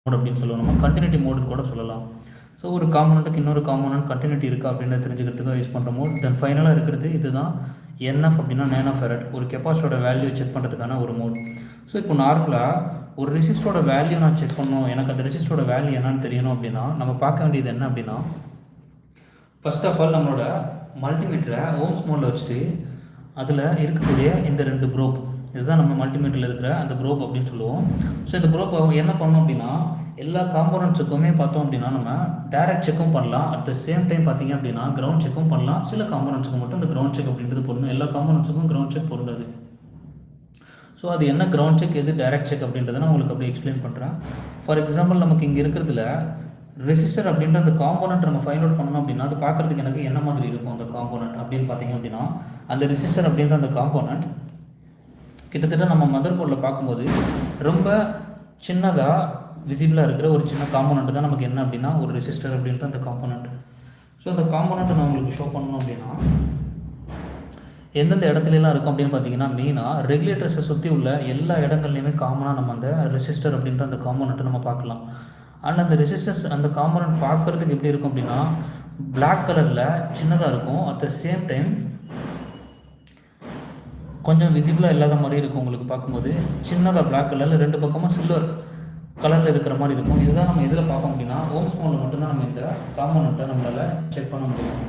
Mode அப்படின்னு சொல்லுவோம். நம்ம கண்டினியூட்டி மோடுன்னு கூட சொல்லலாம். ஸோ ஒரு காம்போனண்ட்டுக்கு இன்னொரு காம்போனண்ட் கண்டினியூட்டி இருக்கா அப்படின்னு தெரிஞ்சுக்கிறதுக்காக யூஸ் பண்ணுற மோட். தென் ஃபைனலாக இருக்கிறது இதுதான் என்எஃப் அப்படின்னா நேனோ ஃபெரட், ஒரு கெப்பாசிட்டியோட வேல்யூ செக் பண்ணுறதுக்கான ஒரு மோட். ஸோ இப்போ நார்மலாக ஒரு ரெசிஸ்டரோட வேல்யூ நான் செக் பண்ணணும், எனக்கு அந்த ரெசிஸ்டரோட வேல்யூ என்னன்னு தெரியணும் அப்படின்னா நம்ம பார்க்க வேண்டியது என்ன அப்படின்னா, ஃபர்ஸ்ட் ஆஃப் ஆல் நம்மளோட மல்டிமீட்டரை ஓம்ஸ் மோடில் வச்சுட்டு அதில் இருக்கக்கூடிய இந்த 2 ப்ரோப், இதுதான் நம்ம மல்டிமீட்டரில் இருக்கிற அந்த ப்ரோப் அப்படின்னு சொல்லுவோம். ஸோ இந்த ப்ரோப் என்ன பண்ணணும் அப்படின்னா எல்லா காம்போனன்ட்ஸுக்குமே பார்த்தோம் அப்படின்னா நம்ம டைரக்ட் செக்கும் பண்ணலாம், அட் த சேம் டைம் பார்த்தீங்க அப்படின்னா கிரவுண்ட் செக்கும் பண்ணலாம். சில காம்போனன்ட்ஸுக்கு மட்டும் இந்த கிரவுண்ட் செக் அப்படின்றது பொருந்தும், எல்லா காம்போனன்ட்ஸுக்கும் கிரவுண்ட் செக் பொருந்தாது. ஸோ அது என்ன கிரவுண்ட் செக் எது டைரக்ட் செக் அப்படின்றத நான் உங்களுக்கு அப்படியே எக்ஸ்பிளைன் பண்ணுறேன். ஃபார் எக்ஸாம்பிள் நமக்கு இங்கே இருக்கிறதுல ரெசிஸ்டர் அப்படின்ற அந்த காம்போனன்ட் நம்ம ஃபைண்ட் அவுட் பண்ணணும் அப்படின்னா அது பார்க்குறதுக்கு எனக்கு என்ன மாதிரி இருக்கும் அந்த காம்போனன்ட் அப்படின்னு பார்த்தீங்க அப்படின்னா, அந்த ரெசிஸ்டர் அப்படின்ற அந்த காம்போனன்ட் கிட்டத்தட்ட நம்ம மதர் போர்டில் பார்க்கும்போது ரொம்ப சின்னதாக விசிபிளாக இருக்கிற ஒரு சின்ன காம்போனன்ட் தான் நமக்கு என்ன அப்படின்னா ஒரு ரெசிஸ்டர் அப்படின்ற அந்த காம்போனன்ட். ஸோ அந்த காம்போனன்ட் நான் உங்களுக்கு ஷோ பண்ணணும் அப்படின்னா எந்தெந்த இடத்துலலாம் இருக்கும் அப்படின்னு பார்த்தீங்கன்னா மெயினாக ரெகுலேட்டர்ஸை சுற்றி உள்ள எல்லா இடங்கள்லையுமே காமனாக நம்ம அந்த ரெசிஸ்டர் அப்படின்ற அந்த காம்போனண்ட்டை நம்ம பார்க்கலாம். அண்ட் அந்த ரெசிஸ்டர்ஸ் அந்த காம்போனன்ட் பார்க்குறதுக்கு எப்படி இருக்கும் அப்படின்னா பிளாக் கலரில் சின்னதாக இருக்கும், அட் த சேம் டைம் கொஞ்சம் விசிபிளாக இல்லாத மாதிரி இருக்கும். உங்களுக்கு பார்க்கும்போது சின்னதாக பிளாக் கலரில் 2 பக்கமும் சில்வர் கலரில் இருக்கிற மாதிரி இருக்கும். இதுதான் நம்ம எதில் பார்க்க அப்படின்னா ஓம்ஸ் மோடில் மட்டும்தான் நம்ம இந்த காம்போனண்ட்டை நம்மளால் செக் பண்ண முடியும்.